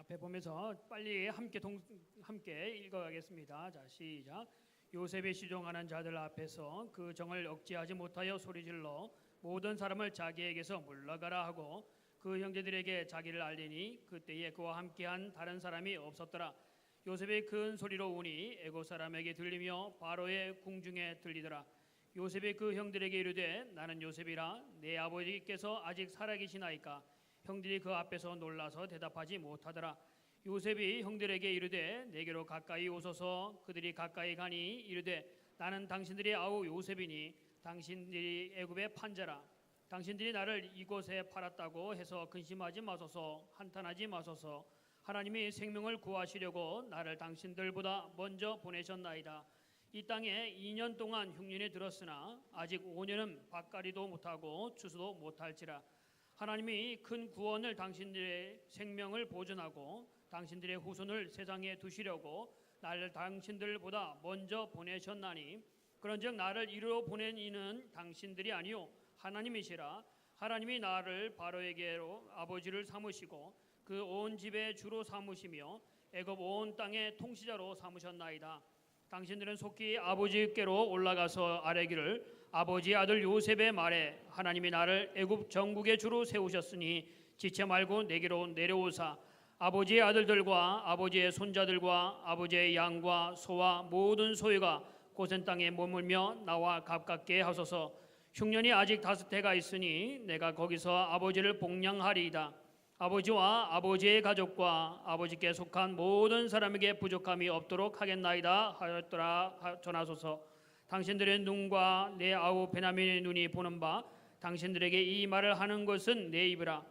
앞에 보면서 빨리 함께 읽어가겠습니다. 자, 시작. 요셉이 시종하는 자들 앞에서 그 정을 억제하지 못하여 소리질러 모든 사람을 자기에게서 물러가라 하고 그 형제들에게 자기를 알리니 그때에 그와 함께한 다른 사람이 없었더라. 요셉이 큰 소리로 우니 애굽 사람에게 들리며 바로의 궁중에 들리더라. 요셉이 그 형들에게 이르되 나는 요셉이라. 내 아버지께서 아직 살아계시나이까. 형들이 그 앞에서 놀라서 대답하지 못하더라. 요셉이 형들에게 이르되 내게로 가까이 오소서. 그들이 가까이 가니 이르되 나는 당신들의 아우 요셉이니 당신들이 애굽의 판자라. 당신들이 나를 이곳에 팔았다고 해서 근심하지 마소서. 한탄하지 마소서. 하나님이 생명을 구하시려고 나를 당신들보다 먼저 보내셨나이다. 이 땅에 2년 동안 흉년이 들었으나 아직 5년은 밭가리도 못하고 추수도 못할지라. 하나님이 큰 구원을 당신들의 생명을 보존하고 당신들의 후손을 세상에 두시려고 나를 당신들보다 먼저 보내셨나니 그런즉 나를 이리로 보낸 이는 당신들이 아니요 하나님이시라. 하나님이 나를 바로에게로 아버지를 삼으시고 그 온 집의 주로 삼으시며 애굽 온 땅의 통치자로 삼으셨나이다. 당신들은 속히 아버지께로 올라가서 아뢰기를 아버지의 아들 요셉의 말에 하나님이 나를 애굽 전국의 주로 세우셨으니 지체 말고 내게로 내려오사 아버지의 아들들과 아버지의 손자들과 아버지의 양과 소와 모든 소유가 고센 땅에 머물며 나와 가깝게 하소서. 흉년이 아직 5해가 있으니 내가 거기서 아버지를 복량하리이다. 아버지와 아버지의 가족과 아버지께 속한 모든 사람에게 부족함이 없도록 하겠나이다 하였더라. 전하소서. 당신들의 눈과 내 아우 베냐민의 눈이 보는 바 당신들에게 이 말을 하는 것은 내 입이라.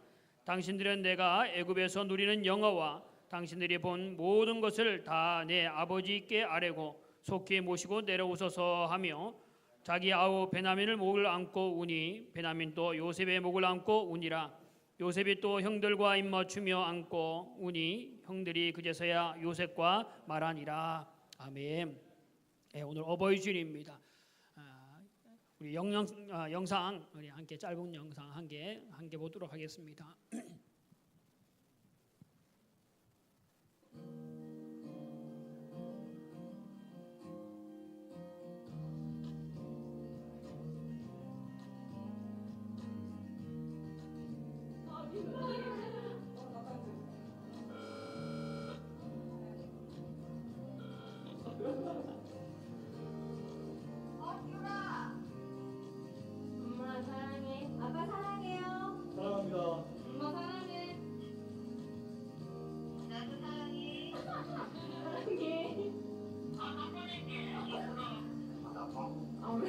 당신들은 내가 애굽에서 누리는 영화와 당신들이 본 모든 것을 다 내 아버지께 아뢰고 속히 모시고 내려오소서 하며 자기 아우 베냐민을 목을 안고 우니 베냐민도 요셉의 목을 안고 우니라. 요셉이 또 형들과 입맞추며 안고 우니 형들이 그제서야 요셉과 말하니라. 아멘. 네, 오늘 어버이 주일입니다. 우리 영상 우리 함께 짧은 영상 함께 보도록 하겠습니다. 엄마 사랑해. 아빠 사랑해요. 사랑합니다. 엄마 사랑해. 나도 사랑해. 사랑해. 아니. 아니야. 사랑하니까 사랑한다. 엄마.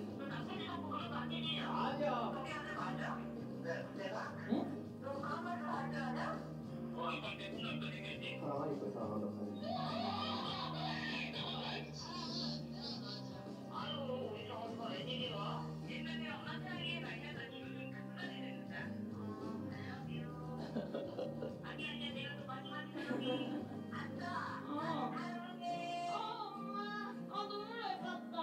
눈물 날 것 같다.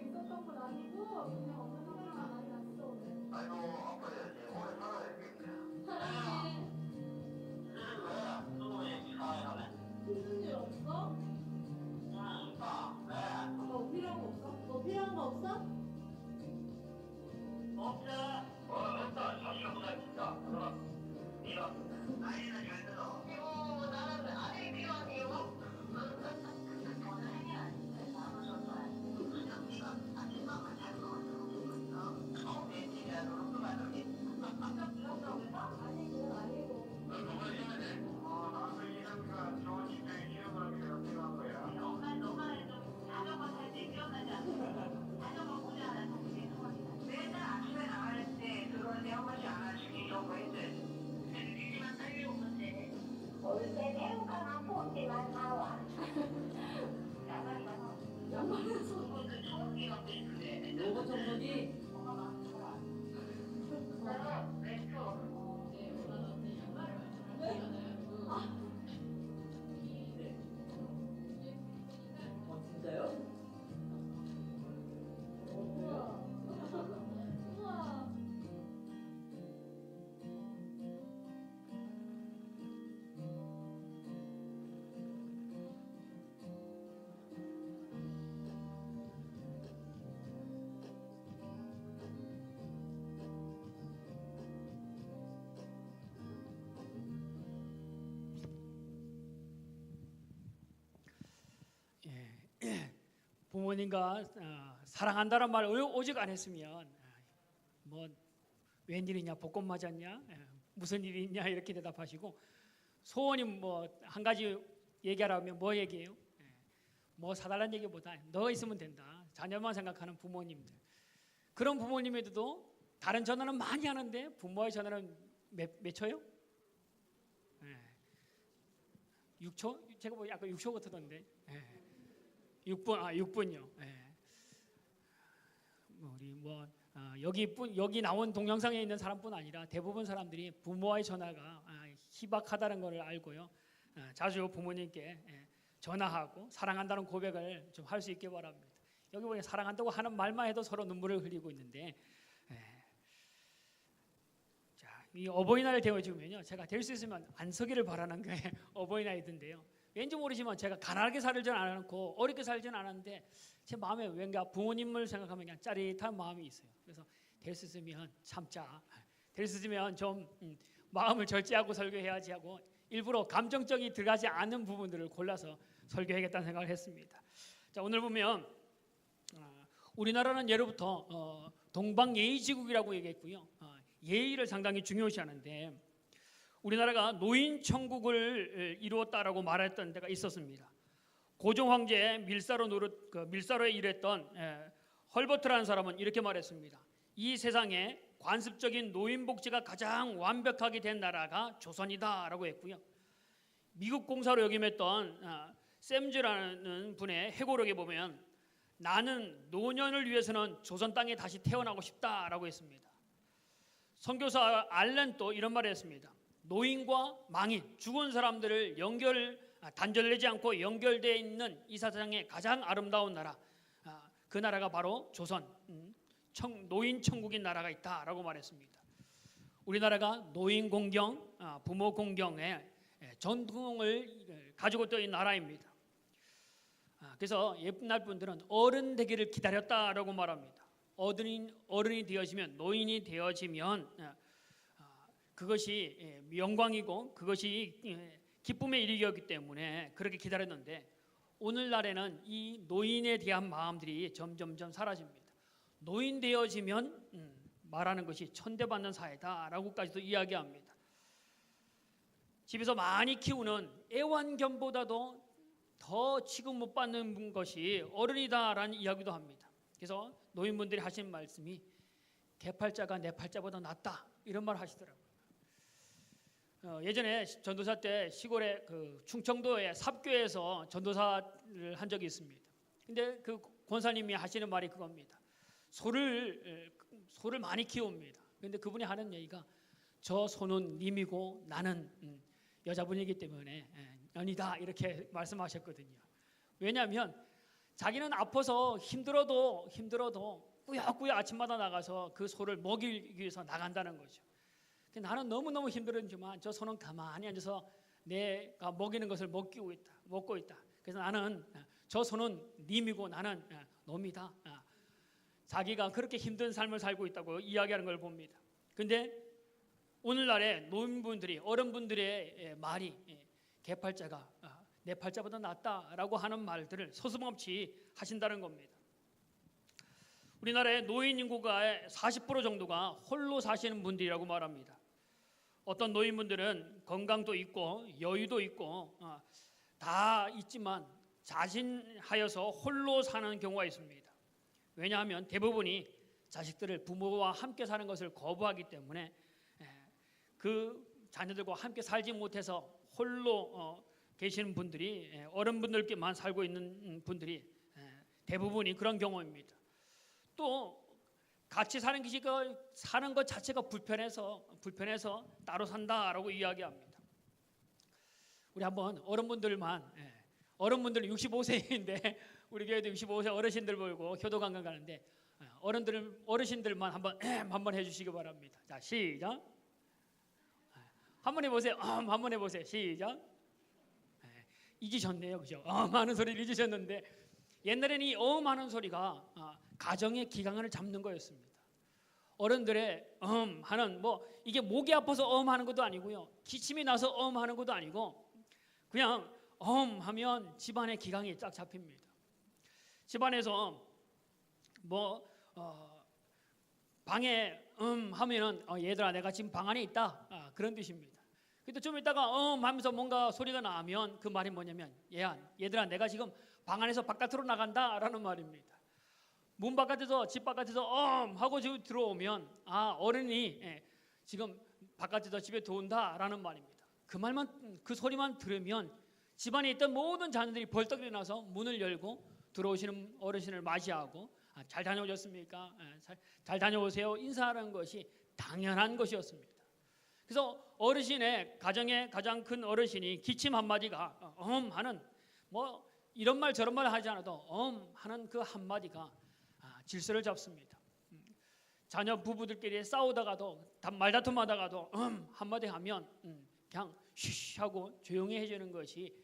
있었던 건 아니고 그냥 엄마 생각만 많이 났어 오늘. 아이고 아빠야 오래 살아야겠네. 사랑해. 무슨 일 없어? 아빠 뭐 필요한 거 없어? 뭐 필요한 거 없어? 없다 자식보다 진짜 네가 나이는 잘 들어. 이거 나는 아들이 필요하네요. 돈은 행위 아닌데 그냥 네가 아침밥만 잘 먹었어. 내 집이야 너는 또 말하니. 아니 그건 아니고. 너가 해야 돼. 나는 이런가 좋은 직장에 취업하는 게 필요한 거야. 너가 해도 자전거 탈 때 기억나지 않아? 자전거 보지 않아서 그게 소원이다. 매일 아침에 나갈 때 그걸 내어가지 않아주기 좋은 거 있지? 애들이만 살려오면 돼. 올때 내어가면 포기만 나와. 양말에서 그것도 초록이 갖고 싶은데. 요거 정도지? 뭐가 많더라. 왼쪽. 네, 올라가는 양말을 네? 부모님과 사랑한다는 말 오직 안 했으면 뭐 웬일이냐, 복권 맞았냐, 무슨 일이 있냐 이렇게 대답하시고, 소원이 뭐 한 가지 얘기하라면 뭐 얘기해요? 뭐 사달라는 얘기보다 너 있으면 된다, 자녀만 생각하는 부모님들. 그런 부모님에도 다른 전화는 많이 하는데 부모의 전화는 몇 초요? 6초? 제가 뭐 아까 6초 같던데. 6분요. 우리 뭐 여기 나온 동영상에 있는 사람뿐 아니라 대부분 사람들이 부모와의 전화가 희박하다는 것을 알고요. 자주 부모님께 전화하고 사랑한다는 고백을 좀 할 수 있게 바랍니다. 여기 보니 사랑한다고 하는 말만 해도 서로 눈물을 흘리고 있는데, 자, 이 어버이날을 대해주면요, 제가 될 수 있으면 안 서기를 바라는 게 어버이날이던데요. 왠지 모르지만 제가 가난하게 살지는 않았고 어렵게 살지는 않았는데 제 마음에 왠가 부모님을 생각하면 그냥 짜릿한 마음이 있어요. 그래서 될 수 있으면 참자, 될 수 있으면 좀 마음을 절제하고 설교해야지 하고 일부러 감정적이 들어가지 않는 부분들을 골라서 설교하겠다는 생각을 했습니다. 자, 오늘 보면 우리나라는 예로부터 동방예의지국이라고 얘기했고요. 예의를 상당히 중요시하는데 우리나라가 노인 천국을 이루었다라고 말했던 때가 있었습니다. 고종 황제의 밀사로에 일했던 헐버트라는 사람은 이렇게 말했습니다. 이 세상에 관습적인 노인 복지가 가장 완벽하게 된 나라가 조선이다라고 했고요. 미국 공사로 역임했던 샘즈라는 분의 해고록에 보면 나는 노년을 위해서는 조선 땅에 다시 태어나고 싶다라고 했습니다. 선교사 알렌도 이런 말을 했습니다. 노인과 망인, 죽은 사람들을 단절되지 않고 연결되어 있는 이 세상의 가장 아름다운 나라, 그 나라가 바로 조선, 노인 천국인 나라가 있다라고 말했습니다. 우리나라가 노인 공경, 부모 공경의 전통을 가지고 있는 나라입니다. 그래서 옛날 분들은 어른 되기를 기다렸다라고 말합니다. 어른이 되어지면, 노인이 되어지면 그것이 영광이고 그것이 기쁨의 일이었기 때문에 그렇게 기다렸는데, 오늘날에는 이 노인에 대한 마음들이 점점점 사라집니다. 노인 되어지면 말하는 것이 천대받는 사회다라고까지도 이야기합니다. 집에서 많이 키우는 애완견보다도 더 취급 못 받는 것이 어른이다라는 이야기도 합니다. 그래서 노인분들이 하시는 말씀이 개팔자가 내 팔자보다 낫다 이런 말 하시더라고요. 예전에 전도사 때 시골에 충청도의 삽교에서 전도사를 한 적이 있습니다. 근데 그 권사님이 하시는 말이 그겁니다. 소를 많이 키웁니다. 근데 그분이 하는 얘기가 저 소는 님이고 나는 여자분이기 때문에 년이다 이렇게 말씀하셨거든요. 왜냐하면 자기는 아파서 힘들어도 꾸역꾸역 아침마다 나가서 그 소를 먹이기 위해서 나간다는 거죠. 나는 너무너무 힘들었지만 저 소는 가만히 앉아서 내가 먹이는 것을 먹고 있다. 그래서 나는 저 소는 님이고 나는 놈이다. 자기가 그렇게 힘든 삶을 살고 있다고 이야기하는 걸 봅니다. 근데 오늘날의 노인분들이, 어른분들의 말이 개팔자가 내 팔자보다 낫다라고 하는 말들을 서슴없이 하신다는 겁니다. 우리나라의 노인 인구가 40% 정도가 홀로 사시는 분들이라고 말합니다. 어떤 노인분들은 건강도 있고 여유도 있고 다 있지만 자진하여서 홀로 사는 경우가 있습니다. 왜냐하면 대부분이 자식들을 부모와 함께 사는 것을 거부하기 때문에 그 자녀들과 함께 살지 못해서 홀로 계시는 분들이, 어른분들께만 살고 있는 분들이 대부분이 그런 경우입니다. 또 같이 사는 것 자체가 불편해서 따로 산다라고 이야기합니다. 우리 한번 어른분들은 65세인데 우리 교회도 65세 어르신들 보고 효도관광 가는데 어르신들만 한번 해주시기 바랍니다. 자, 시작. 한번 해보세요. 한번 해보세요. 시작. 잊으셨네요, 그죠? 하는 소리를 잊으셨는데 옛날에는 이 하는 소리가 가정의 기강을 잡는 거였습니다. 어른들의 하는 이게 목이 아파서 하는 것도 아니고요, 기침이 나서 하는 것도 아니고 그냥 하면 집안의 기강이 쫙 잡힙니다. 집안에서 방에 하면은 얘들아 내가 지금 방 안에 있다, 그런 뜻입니다. 근데 좀 있다가 하면서 뭔가 소리가 나면 그 말이 뭐냐면 얘들아 내가 지금 방 안에서 바깥으로 나간다라는 말입니다. 문 바깥에서 집 바깥에서 하고 지금 들어오면 어른이 지금 바깥에서 집에 들어온다라는 말입니다. 그 소리만 들으면 집안에 있던 모든 자녀들이 벌떡 일어나서 문을 열고 들어오시는 어르신을 맞이하고 잘 다녀오셨습니까? 잘 다녀오세요. 인사하는 것이 당연한 것이었습니다. 그래서 어르신의 가정의 가장 큰 어르신이 기침 한마디가 하는 이런 말 저런 말 하지 않아도 하는 그 한마디가 질서를 잡습니다. 자녀 부부들끼리 싸우다가도 말다툼하다가도 한마디 하면 그냥 쉬쉬 하고 조용히 해주는 것이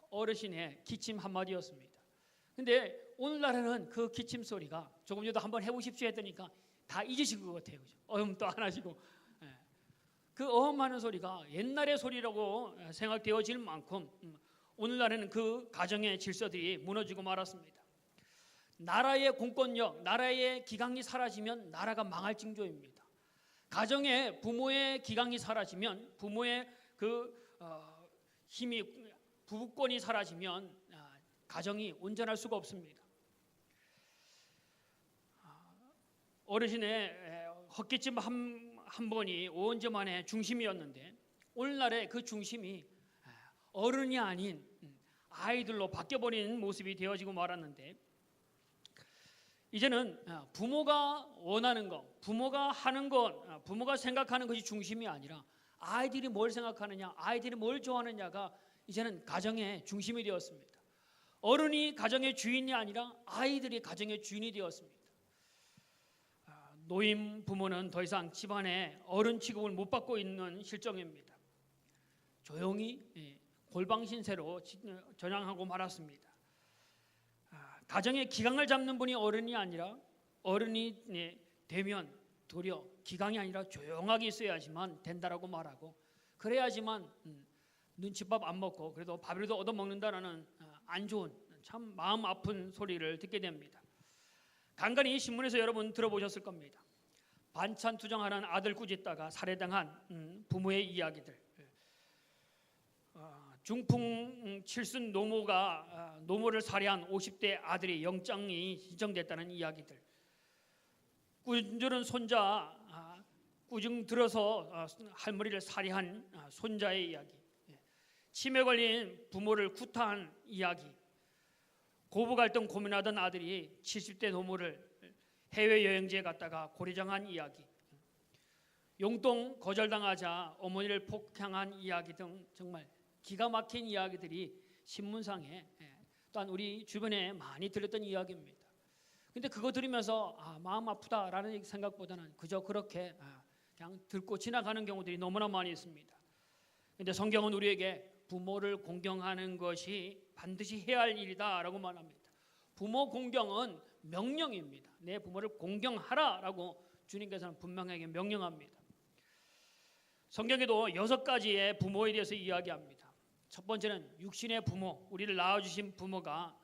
어르신의 기침 한마디였습니다. 근데 오늘날에는 그 기침 소리가 조금 전에도 한번 해보십시오 했더니까 다 잊으신 것 같아요. 또 안 하시고. 그 하는 소리가 옛날의 소리라고 생각되어질 만큼 오늘날에는 그 가정의 질서들이 무너지고 말았습니다. 나라의 공권력, 나라의 기강이 사라지면 나라가 망할 징조입니다. 가정의 부모의 기강이 사라지면 부모의 힘이 부부권이 사라지면 가정이 온전할 수가 없습니다. 어르신의 헛기침 한 번이 온전만의 중심이었는데 오늘날의 그 중심이 어른이 아닌 아이들로 바뀌어버리는 모습이 되어지고 말았는데 이제는 부모가 원하는 것, 부모가 하는 것, 부모가 생각하는 것이 중심이 아니라 아이들이 뭘 생각하느냐, 아이들이 뭘 좋아하느냐가 이제는 가정의 중심이 되었습니다. 어른이 가정의 주인이 아니라 아이들이 가정의 주인이 되었습니다. 노인 부모는 더 이상 집안에 어른 취급을 못 받고 있는 실정입니다. 조용히 골방신세로 전향하고 말았습니다. 가정의 기강을 잡는 분이 어른이 아니라 어른이 되면 도리어 기강이 아니라 조용하게 있어야지만 된다라고 말하고 그래야지만 눈칫밥 안 먹고 그래도 밥이라도 얻어먹는다라는 안 좋은 참 마음 아픈 소리를 듣게 됩니다. 간간히 신문에서 여러분 들어보셨을 겁니다. 반찬 투정하는 아들 꾸짖다가 살해당한 부모의 이야기들, 중풍 칠순 노모를 살해한 50대 아들의 영장이 신청됐다는 이야기들, 꾸준한 손자 꾸중 들어서 할머니를 살해한 손자의 이야기, 치매 걸린 부모를 구타한 이야기, 고부 갈등 고민하던 아들이 70대 노모를 해외여행지에 갔다가 고리장한 이야기, 용돈 거절당하자 어머니를 폭행한 이야기 등 정말 기가 막힌 이야기들이 신문상에 또한 우리 주변에 많이 들렸던 이야기입니다. 근데 그거 들으면서 마음 아프다라는 생각보다는 그저 그렇게 그냥 듣고 지나가는 경우들이 너무나 많이 있습니다. 근데 성경은 우리에게 부모를 공경하는 것이 반드시 해야 할 일이다라고 말합니다. 부모 공경은 명령입니다. 내 부모를 공경하라라고 주님께서는 분명하게 명령합니다. 성경에도 6가지의 부모에 대해서 이야기합니다. 첫 번째는 육신의 부모, 우리를 낳아주신 부모가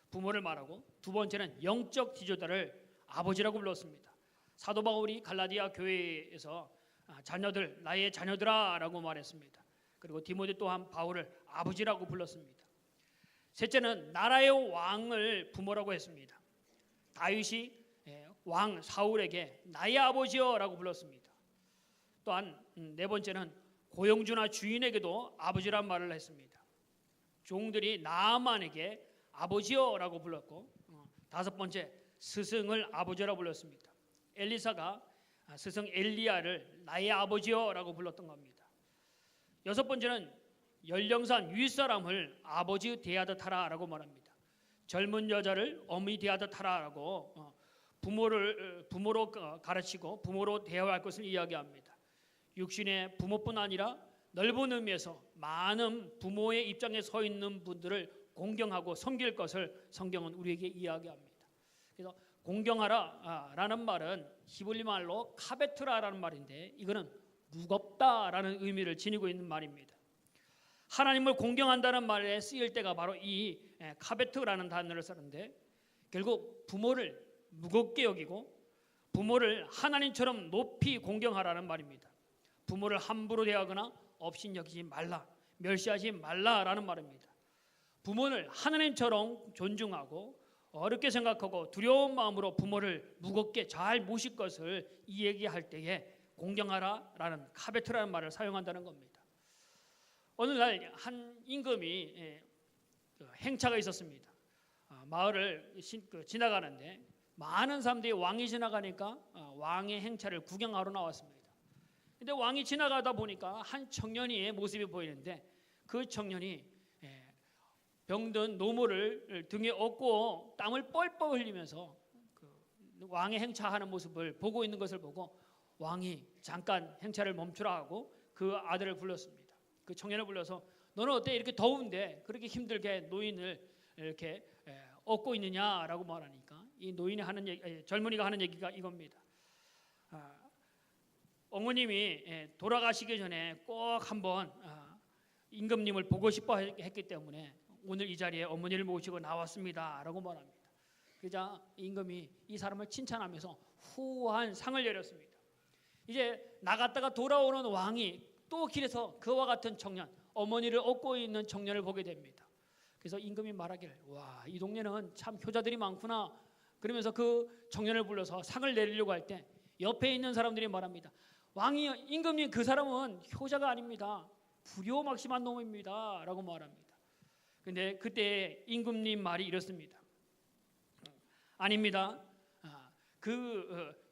부모를 말하고, 두 번째는 영적 지도자를 아버지라고 불렀습니다. 사도 바울이 갈라디아 교회에서 자녀들, 나의 자녀들아라고 말했습니다. 그리고 디모데 또한 바울을 아버지라고 불렀습니다. 셋째는 나라의 왕을 부모라고 했습니다. 다윗이 왕 사울에게 나의 아버지여라고 불렀습니다. 또한 네 번째는 고용주나 주인에게도 아버지란 말을 했습니다. 종들이 나아만에게 아버지여라고 불렀고, 다섯 번째 스승을 아버지라고 불렀습니다. 엘리사가 스승 엘리야를 나의 아버지여라고 불렀던 겁니다. 여섯 번째는 연령산 윗사람을 아버지 대하듯 하라라고 말합니다. 젊은 여자를 어머니 대하듯 하라라고 부모로 가르치고 부모로 대화할 것을 이야기합니다. 육신의 부모뿐 아니라 넓은 의미에서 많은 부모의 입장에 서 있는 분들을 공경하고 섬길 것을 성경은 우리에게 이야기합니다. 그래서 공경하라라는 말은 히브리 말로 카베트라라는 말인데 이거는 무겁다라는 의미를 지니고 있는 말입니다. 하나님을 공경한다는 말에 쓰일 때가 바로 이 카베트라는 단어를 쓰는데, 결국 부모를 무겁게 여기고 부모를 하나님처럼 높이 공경하라는 말입니다. 부모를 함부로 대하거나 업신여기지 말라, 멸시하지 말라라는 말입니다. 부모를 하나님처럼 존중하고 어렵게 생각하고 두려운 마음으로 부모를 무겁게 잘 모실 것을 이야기할 때에 공경하라라는 카베트라는 말을 사용한다는 겁니다. 어느 날 한 임금이 행차가 있었습니다. 마을을 지나가는데 많은 사람들이 왕이 지나가니까 왕의 행차를 구경하러 나왔습니다. 근데 왕이 지나가다 보니까 한 청년의 모습이 보이는데 그 청년이 병든 노모를 등에 업고 땀을 뻘뻘 흘리면서 그 왕의 행차하는 모습을 보고 있는 것을 보고 왕이 잠깐 행차를 멈추라 하고 그 아들을 불렀습니다. 그 청년을 불러서 너는 어때? 이렇게 더운데 그렇게 힘들게 노인을 이렇게 업고 있느냐라고 말하니까 이 노인이 하는 얘기, 젊은이가 하는 얘기가 이겁니다. 어머님이 돌아가시기 전에 꼭 한번 임금님을 보고 싶어 했기 때문에 오늘 이 자리에 어머니를 모시고 나왔습니다라고 말합니다. 그러자 임금이 이 사람을 칭찬하면서 후한 상을 내렸습니다. 이제 나갔다가 돌아오는 왕이 또 길에서 그와 같은 청년, 어머니를 업고 있는 청년을 보게 됩니다. 그래서 임금이 말하기를 와, 이 동네는 참 효자들이 많구나. 그러면서 그 청년을 불러서 상을 내리려고 할 때 옆에 있는 사람들이 말합니다. 왕이 임금님 그 사람은 효자가 아닙니다. 불효막심한 놈입니다. 라고 말합니다. 근데 그때 임금님 말이 이렇습니다. 아닙니다.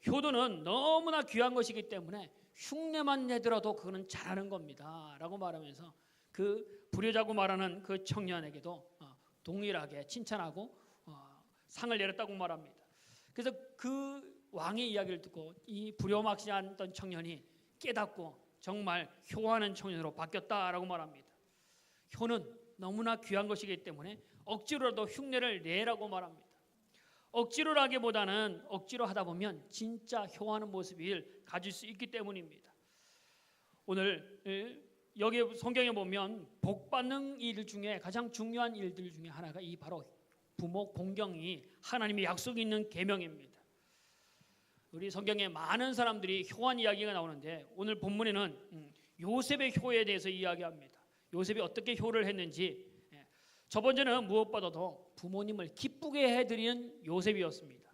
효도는 너무나 귀한 것이기 때문에 흉내만 내더라도 그거는 잘하는 겁니다. 라고 말하면서 그 불효자고 말하는 그 청년에게도 동일하게 칭찬하고 상을 내렸다고 말합니다. 그래서 그 왕의 이야기를 듣고 이 불효막심했던 청년이 깨닫고 정말 효하는 청년으로 바뀌었다라고 말합니다. 효는 너무나 귀한 것이기 때문에 억지로라도 흉내를 내라고 말합니다. 억지로라기보다는 억지로 하다 보면 진짜 효하는 모습을 가질 수 있기 때문입니다. 오늘 여기 성경에 보면 복받는 일 중에 가장 중요한 일들 중에 하나가 이 바로 부모 공경이 하나님의 약속이 있는 계명입니다. 우리 성경에 많은 사람들이 효한 이야기가 나오는데 오늘 본문에는 요셉의 효에 대해서 이야기합니다. 요셉이 어떻게 효를 했는지. 첫 번째는 무엇보다도 부모님을 기쁘게 해드리는 요셉이었습니다.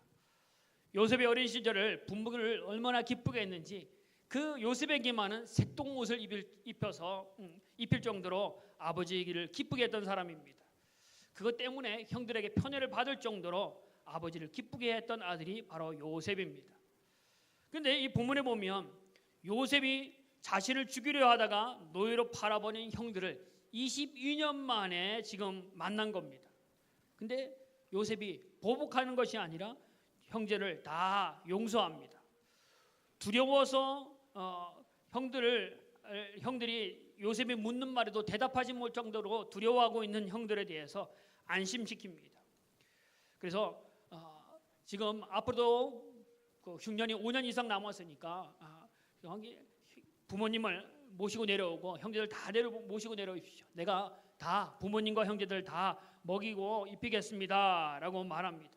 요셉의 어린 시절을 부모를 얼마나 기쁘게 했는지 그 요셉에게만은 색동옷을 입혀서 입힐 정도로 아버지를 기쁘게 했던 사람입니다. 그것 때문에 형들에게 편애를 받을 정도로 아버지를 기쁘게 했던 아들이 바로 요셉입니다. 그런데 이 본문에 보면 요셉이 자신을 죽이려 하다가 노예로 팔아버린 형들을 22년 만에 지금 만난 겁니다. 근데 요셉이 보복하는 것이 아니라 형제를 다 용서합니다. 두려워서 형들이 요셉이 묻는 말에도 대답하지 못할 정도로 두려워하고 있는 형들에 대해서 안심시킵니다. 그래서 지금 앞으로도 그 흉년이 5년 이상 남았으니까 부모님을 모시고 내려오고 형제들 다 모시고 내려오십시오. 내가 다 부모님과 형제들 다 먹이고 입히겠습니다 라고 말합니다.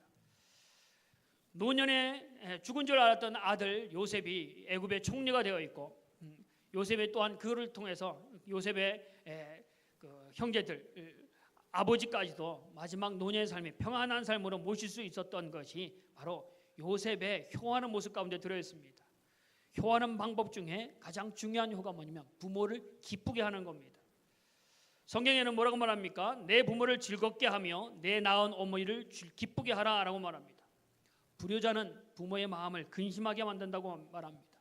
노년에 죽은 줄 알았던 아들 요셉이 애굽의 총리가 되어 있고 요셉이 또한 그를 통해서 요셉의 그 형제들 아버지까지도 마지막 노년의 삶이 평안한 삶으로 모실 수 있었던 것이 바로 요셉의 효하는 모습 가운데 들어있습니다. 효하는 방법 중에 가장 중요한 효가 뭐냐면 부모를 기쁘게 하는 겁니다. 성경에는 뭐라고 말합니까? 내 부모를 즐겁게 하며 내 낳은 어머니를 기쁘게 하라라고 말합니다. 불효자는 부모의 마음을 근심하게 만든다고 말합니다.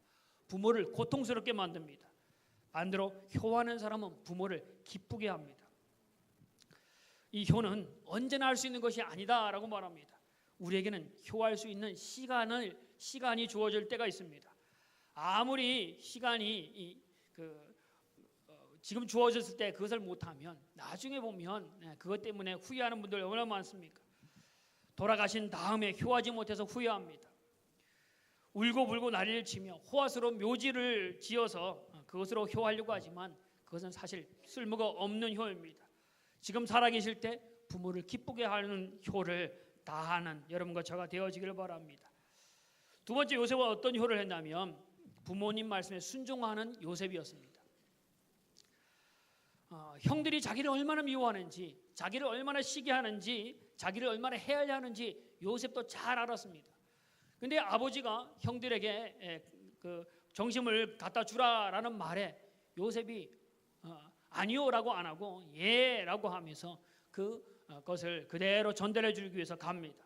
부모를 고통스럽게 만듭니다. 반대로 효하는 사람은 부모를 기쁘게 합니다. 이 효는 언제나 할 수 있는 것이 아니다라고 말합니다. 우리에게는 효할 수 있는 시간이 주어질 때가 있습니다. 아무리 시간이 지금 주어졌을 때 그것을 못하면 나중에 보면 그것 때문에 후회하는 분들 얼마나 많습니까? 돌아가신 다음에 효하지 못해서 후회합니다. 울고불고 난리를 치며 호화스러운 묘지를 지어서 그것으로 효하려고 하지만 그것은 사실 쓸모가 없는 효입니다. 지금 살아계실 때 부모를 기쁘게 하는 효를 다하는 여러분과 저가 되어지기를 바랍니다. 두 번째, 요셉은 어떤 효를 했냐면 부모님 말씀에 순종하는 요셉이었습니다. 형들이 자기를 얼마나 미워하는지, 자기를 얼마나 시기하는지, 자기를 얼마나 헤아려 하는지 요셉도 잘 알았습니다. 근데 아버지가 형들에게 그 정심을 갖다 주라라는 말에 요셉이 아니요라고 안 하고 예라고 하면서 그것을 그대로 전달해 주기 위해서 갑니다.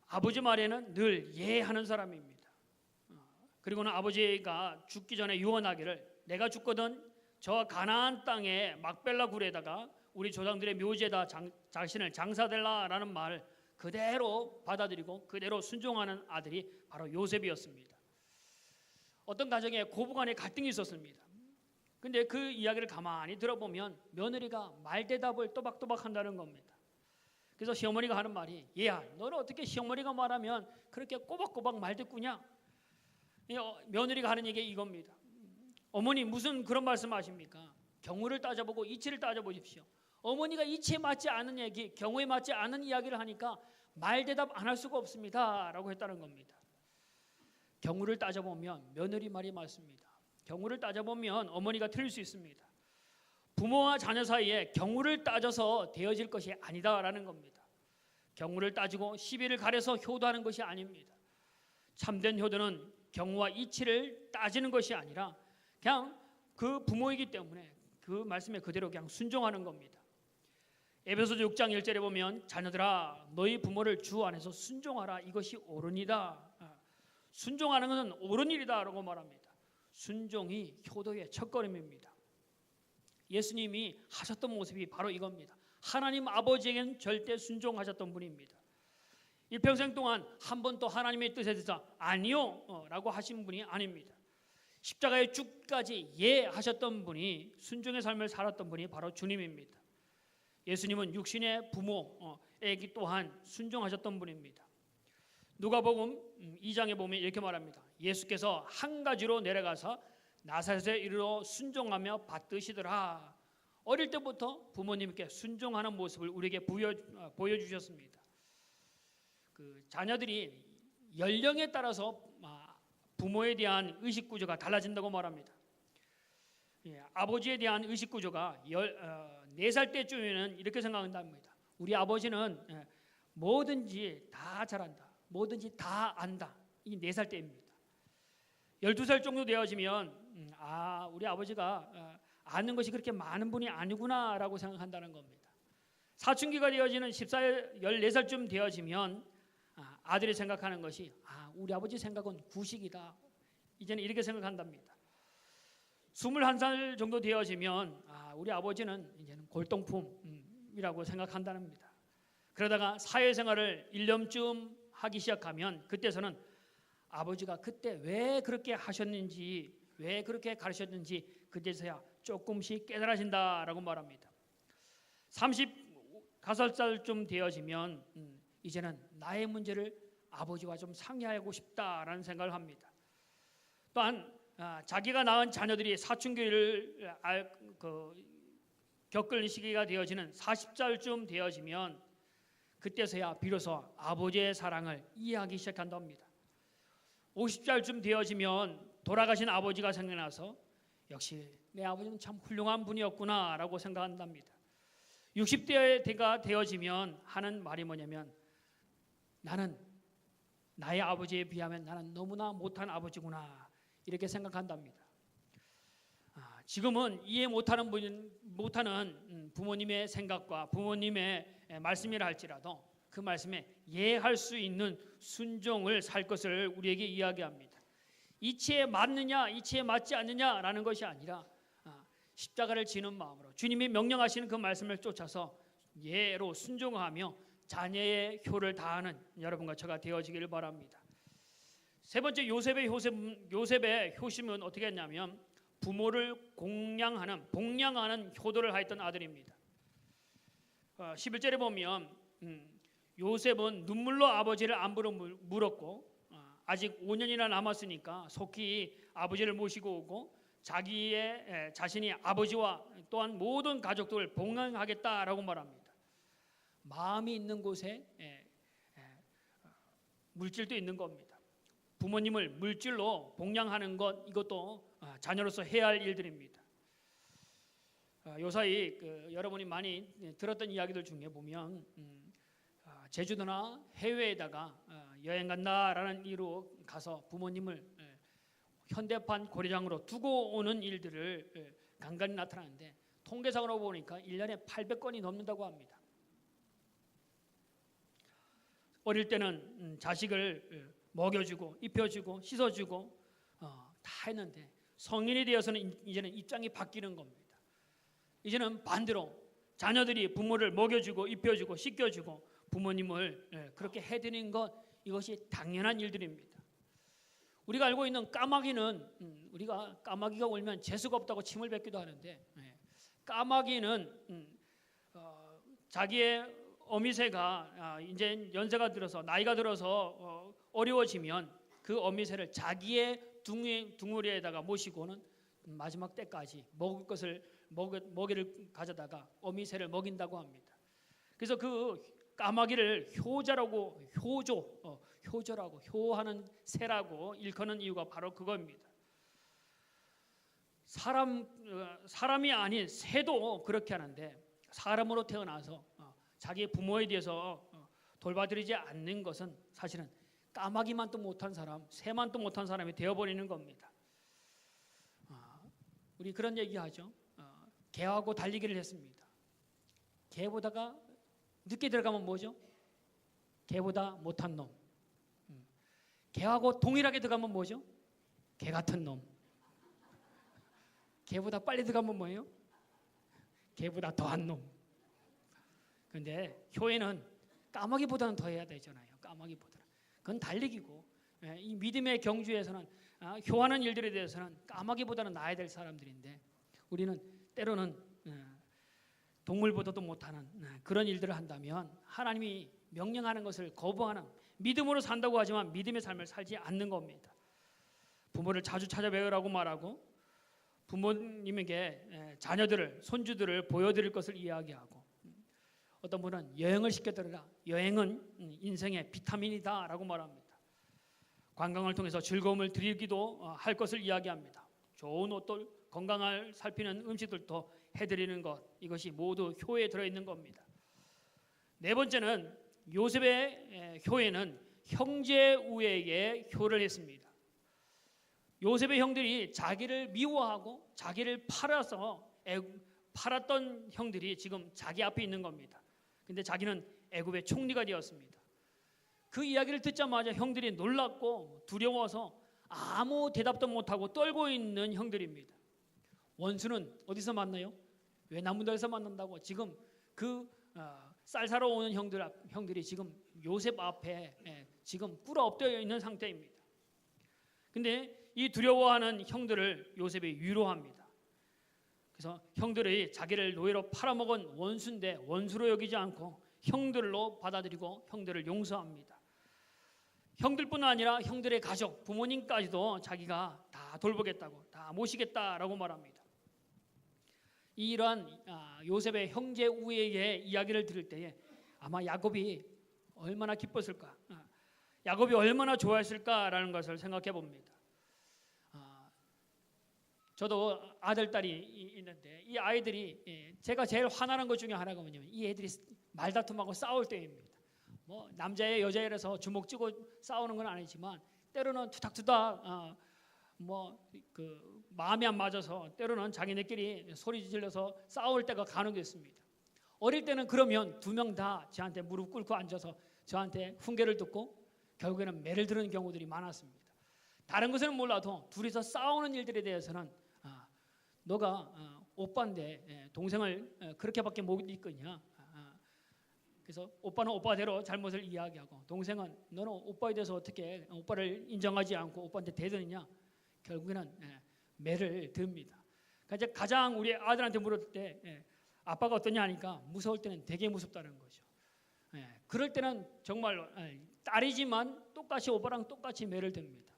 아버지 말에는 늘 예하는 사람입니다. 그리고는 아버지가 죽기 전에 유언하기를 내가 죽거든 저 가나안 땅에 막벨라 굴에다가 우리 조상들의 묘지에다 자신을 장사될라라는 말 그대로 받아들이고 그대로 순종하는 아들이 바로 요셉이었습니다. 어떤 가정에 고부간에 갈등이 있었습니다. 근데 그 이야기를 가만히 들어보면 며느리가 말대답을 또박또박 한다는 겁니다. 그래서 시어머니가 하는 말이 얘야 너는 어떻게 시어머니가 말하면 그렇게 꼬박꼬박 말대꾸냐. 며느리가 하는 얘기 이겁니다. 어머니 무슨 그런 말씀하십니까? 경우를 따져보고 이치를 따져보십시오. 어머니가 이치에 맞지 않은 얘기, 경우에 맞지 않은 이야기를 하니까 말대답 안 할 수가 없습니다 라고 했다는 겁니다. 경우를 따져보면 며느리 말이 맞습니다. 경우를 따져보면 어머니가 틀릴 수 있습니다. 부모와 자녀 사이에 경우를 따져서 되어질 것이 아니다라는 겁니다. 경우를 따지고 시비를 가려서 효도하는 것이 아닙니다. 참된 효도는 경우와 이치를 따지는 것이 아니라 그냥 그 부모이기 때문에 그 말씀에 그대로 그냥 순종하는 겁니다. 에베소서 6장 1절에 보면 자녀들아 너희 부모를 주 안에서 순종하라 이것이 옳으니라. 순종하는 것은 옳은 일이다라고 말합니다. 순종이 효도의 첫걸음입니다. 예수님이 하셨던 모습이 바로 이겁니다. 하나님 아버지에게는 절대 순종하셨던 분입니다. 일평생 동안 한 번도 하나님의 뜻에 대해서 아니요 라고 하신 분이 아닙니다. 십자가의 죽기까지 예 하셨던 분이 순종의 삶을 살았던 분이 바로 주님입니다. 예수님은 육신의 부모에게 또한 순종하셨던 분입니다. 누가복음 2장에 보면 이렇게 말합니다. 예수께서 한 가지로 내려가서 나사렛에 이르러 순종하며 받드시더라. 어릴 때부터 부모님께 순종하는 모습을 우리에게 보여주셨습니다. 그 자녀들이 연령에 따라서 부모에 대한 의식 구조가 달라진다고 말합니다. 아버지에 대한 의식 구조가 4살 때쯤에는 이렇게 생각한답니다. 우리 아버지는 뭐든지 다 잘한다. 뭐든지 다 안다. 이 4살 때입니다. 12살 정도 되어지면 우리 아버지가 아는 것이 그렇게 많은 분이 아니구나라고 생각한다는 겁니다. 사춘기가 되어지는 14살 되어지면 아들이 생각하는 것이 우리 아버지 생각은 구식이다. 이제는 이렇게 생각한답니다. 21살 정도 되어지면 우리 아버지는 이제는 골동품이라고 생각한답니다. 그러다가 사회생활을 1년쯤 하기 시작하면 그때서는 아버지가 그때 왜 그렇게 하셨는지 왜 그렇게 가르쳤는지 그때서야 조금씩 깨달아진다라고 말합니다. 35살쯤 되어지면 이제는 나의 문제를 아버지와 좀 상의하고 싶다라는 생각을 합니다. 또한 자기가 낳은 자녀들이 사춘기를 겪을 시기가 되어지는 40살쯤 되어지면 그때서야 비로소 아버지의 사랑을 이해하기 시작한답니다. 50살쯤 되어지면 돌아가신 아버지가 생각나서 역시 내 아버지는 참 훌륭한 분이었구나 라고 생각한답니다. 60대가 되어지면 하는 말이 뭐냐면 나는 나의 아버지에 비하면 나는 너무나 못한 아버지구나 이렇게 생각한답니다. 지금은 이해 못하는 부모님의 생각과 부모님의 말씀이라 할지라도 그 말씀에 예할 수 있는 순종을 살 것을 우리에게 이야기합니다. 이치에 맞느냐 이치에 맞지 않느냐라는 것이 아니라 십자가를 지는 마음으로 주님이 명령하시는 그 말씀을 쫓아서 예로 순종하며 자녀의 효를 다하는 여러분과 저가 되어지기를 바랍니다. 세 번째 요셉의 효심은 어떻게 했냐면 부모를 복양하는 효도를 하였던 아들입니다. 11절에 보면 요셉은 눈물로 아버지를 안부를 물었고 아직 5년이나 남았으니까 속히 아버지를 모시고 오고 자신이 아버지와 또한 모든 가족들을 봉양하겠다라고 말합니다. 마음이 있는 곳에 물질도 있는 겁니다. 부모님을 물질로 복양하는 것, 이것도 자녀로서 해야 할 일들입니다. 요사이 여러분이 많이 들었던 이야기들 중에 보면 제주도나 해외에다가 여행 간다라는 이유로 가서 부모님을 현대판 고려장으로 두고 오는 일들을 간간히 나타나는데, 통계상으로 보니까 1년에 800건이 넘는다고 합니다. 어릴 때는 자식을 먹여주고 입혀주고 씻어주고 다 했는데, 성인이 되어서는 이제는 입장이 바뀌는 겁니다. 이제는 반대로 자녀들이 부모를 먹여주고 입혀주고 씻겨주고 부모님을 그렇게 해드리는 것, 이것이 당연한 일들입니다. 우리가 알고 있는 까마귀는, 우리가 까마귀가 울면 재수가 없다고 침을 뱉기도 하는데, 까마귀는 자기의 어미새가 이제 연세가 들어서 나이가 들어서 어려워지면 그 어미새를 자기의 둥우리에다가 모시고는 마지막 때까지 먹을 것을 먹이를 가져다가 어미새를 먹인다고 합니다. 그래서 그 까마귀를 효자라고, 효조라고, 효하는 새라고 일컫는 이유가 바로 그겁니다. 사람이 아닌 새도 그렇게 하는데, 사람으로 태어나서 자기 부모에 대해서 돌봐드리지 않는 것은 사실은 까마귀만 또 못한 사람, 새만 또 못한 사람이 되어버리는 겁니다. 우리 그런 얘기하죠. 개하고 달리기를 했습니다. 개보다가 늦게 들어가면 뭐죠? 개보다 못한 놈. 개하고 동일하게 들어가면 뭐죠? 개 같은 놈. 개보다 빨리 들어가면 뭐예요? 개보다 더한 놈. 그런데 효에는 까마귀보다는 더 해야 되잖아요. 까마귀보다는. 그건 달리기고, 이 믿음의 경주에서는 효하는 일들에 대해서는 까마귀보다는 나아야 될 사람들인데, 우리는 때로는 동물보다도 못하는 그런 일들을 한다면 하나님이 명령하는 것을 거부하는, 믿음으로 산다고 하지만 믿음의 삶을 살지 않는 겁니다. 부모를 자주 찾아뵈라고 말하고, 부모님에게 자녀들을, 손주들을 보여드릴 것을 이야기하고, 어떤 분은 여행을 시켜드리라, 여행은 인생의 비타민이다 라고 말합니다. 관광을 통해서 즐거움을 드리기도 할 것을 이야기합니다. 좋은 옷들, 건강을 살피는 음식들도 해드리는 것, 이것이 모두 효에 들어있는 겁니다. 네 번째는, 요셉의 효에는 형제 우애에 효를 했습니다. 요셉의 형들이 자기를 미워하고 자기를 팔았던 형들이 지금 자기 앞에 있는 겁니다. 근데 자기는 애굽의 총리가 되었습니다. 그 이야기를 듣자마자 형들이 놀랐고 두려워서 아무 대답도 못하고 떨고 있는 형들입니다. 원수는 어디서 만나요? 외나무들에서 만난다고 지금 쌀 사러 오는 형들이 지금 요셉 앞에 지금 꿇어 엎드려 있는 상태입니다. 근데 이 두려워하는 형들을 요셉이 위로합니다. 그래서 형들이 자기를 노예로 팔아먹은 원수인데 원수로 여기지 않고 형들로 받아들이고 형들을 용서합니다. 형들뿐 아니라 형들의 가족, 부모님까지도 자기가 다 돌보겠다고, 다 모시겠다라고 말합니다. 이러한 요셉의 형제 우애의 이야기를 들을 때에 아마 야곱이 얼마나 기뻤을까, 야곱이 얼마나 좋아했을까라는 것을 생각해 봅니다. 저도 아들, 딸이 있는데 이 아이들이, 제가 제일 화나는 것 중에 하나가 뭐냐면 이 애들이 말다툼하고 싸울 때입니다. 뭐 남자애 여자애라서 주먹 쥐고 싸우는 건 아니지만 때로는 투닥투닥 마음이 안 맞아서 때로는 자기네끼리 소리 질러서 싸울 때가 간혹 있습니다. 어릴 때는 그러면 두 명 다 저한테 무릎 꿇고 앉아서 저한테 훈계를 듣고 결국에는 매를 드는 경우들이 많았습니다. 다른 것은 몰라도 둘이서 싸우는 일들에 대해서는 너가 오빠인데 동생을 그렇게밖에 못 이끄냐, 그래서 오빠는 오빠대로 잘못을 이야기하고 동생은 너는 오빠에 대해서 어떻게 오빠를 인정하지 않고 오빠한테 대드느냐, 결국에는 매를 듭니다. 그러니까 가장 우리 아들한테 물었을 때 아빠가 어떠냐 하니까 무서울 때는 되게 무섭다는 거죠. 그럴 때는 정말 딸이지만 똑같이 오빠랑 똑같이 매를 듭니다.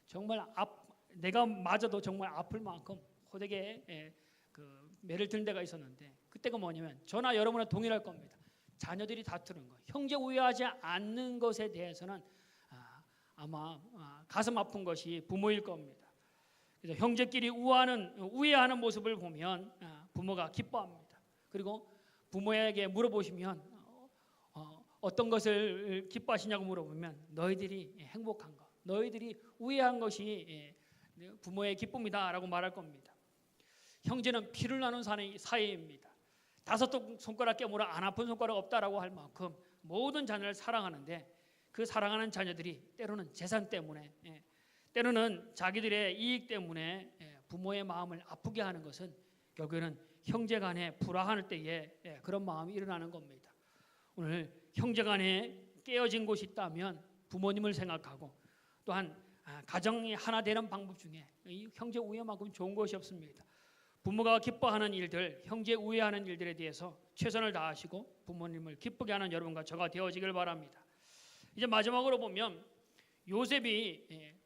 정말 내가 맞아도 정말 아플 만큼 호되게 매를 든 데가 있었는데, 그때가 뭐냐면 저나 여러분은 동일할 겁니다. 자녀들이 다투는 것, 형제 우애하지 않는 것에 대해서는 아마 가슴 아픈 것이 부모일 겁니다. 그래서 형제끼리 우애하는 모습을 보면 부모가 기뻐합니다. 그리고 부모에게 물어보시면 어떤 것을 기뻐하시냐고 물어보면 너희들이 행복한 것, 너희들이 우애한 것이 부모의 기쁨이다라고 말할 겁니다. 형제는 피를 나눈 사이입니다. 5 손가락 깨물어 안 아픈 손가락 없다라고 할 만큼 모든 자녀를 사랑하는데 그 사랑하는 자녀들이 때로는 재산 때문에 때로는 자기들의 이익 때문에 부모의 마음을 아프게 하는 것은 결국에는 형제간에 불화할 때에 그런 마음이 일어나는 겁니다. 오늘 형제간에 깨어진 곳이 있다면 부모님을 생각하고 또한 가정이 하나 되는 방법 중에 이 형제 우애만큼 좋은 것이 없습니다. 부모가 기뻐하는 일들, 형제 우애하는 일들에 대해서 최선을 다하시고 부모님을 기쁘게 하는 여러분과 저가 되어지길 바랍니다. 이제 마지막으로 보면 요셉이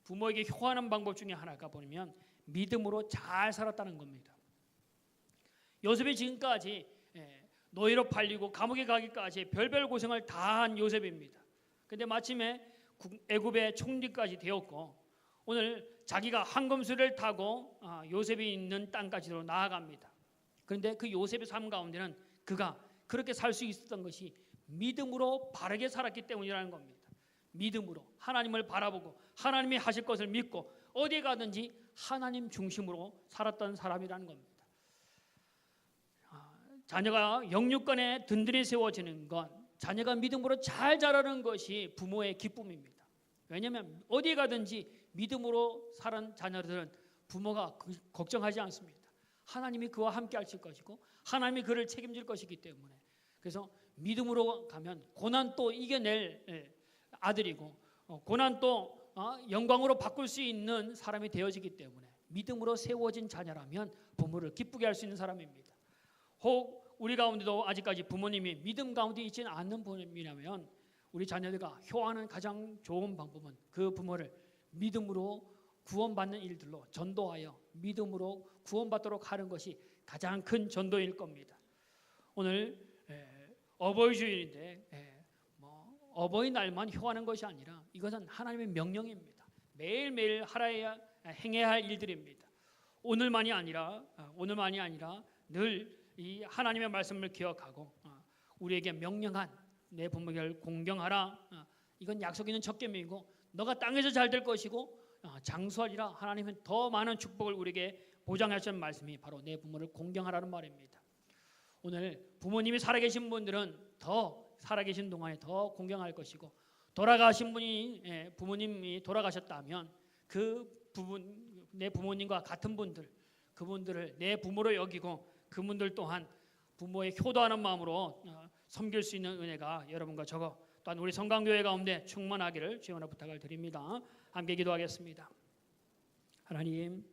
부모에게 효하는 방법 중에 하나가 보면 믿음으로 잘 살았다는 겁니다. 요셉이 지금까지 노예로 팔리고 감옥에 가기까지 별별 고생을 다한 요셉입니다. 그런데 마침에 애굽의 총리까지 되었고 오늘 자기가 황금수레를 타고 요셉이 있는 땅까지로 나아갑니다. 그런데 그 요셉의 삶 가운데는 그가 그렇게 살 수 있었던 것이 믿음으로 바르게 살았기 때문이라는 겁니다. 믿음으로 하나님을 바라보고 하나님이 하실 것을 믿고 어디에 가든지 하나님 중심으로 살았던 사람이라는 겁니다. 자녀가 영육간에 든든히 세워지는 건 자녀가 믿음으로 잘 자라는 것이 부모의 기쁨입니다. 왜냐하면 어디에 가든지 믿음으로 살은 자녀들은 부모가 걱정하지 않습니다. 하나님이 그와 함께 하실 것이고 하나님이 그를 책임질 것이기 때문에 그래서 믿음으로 가면 고난 또 이겨낼 아들이고 고난 또 영광으로 바꿀 수 있는 사람이 되어지기 때문에 믿음으로 세워진 자녀라면 부모를 기쁘게 할 수 있는 사람입니다. 혹 우리 가운데도 아직까지 부모님이 믿음 가운데 있지는 않는 분이라면 우리 자녀들과 효하는 가장 좋은 방법은 그 부모를 믿음으로 구원받는 일들로 전도하여 믿음으로 구원받도록 하는 것이 가장 큰 전도일 겁니다. 오늘 어버이 주일인데 어버이날만 효하는 것이 아니라 이것은 하나님의 명령입니다. 매일매일 행해야 할 일들입니다. 오늘만이 아니라 늘 이 하나님의 말씀을 기억하고 우리에게 명령한 내 부모를 공경하라. 이건 약속 있는 첫 계명이고 너가 땅에서 잘 될 것이고 장수하리라. 하나님은 더 많은 축복을 우리에게 보장하시는 말씀이 바로 내 부모를 공경하라는 말입니다. 오늘 부모님이 살아계신 분들은 더 살아계신 동안에 더 공경할 것이고 돌아가신 분이 부모님이 돌아가셨다면 내 부모님과 같은 분들 그분들을 내 부모로 여기고 그분들 또한 부모의 효도하는 마음으로 섬길 수 있는 은혜가 여러분과 저거 또한 우리 성강교회 가운데 충만하기를 주님으로 부탁을 드립니다. 함께 기도하겠습니다. 하나님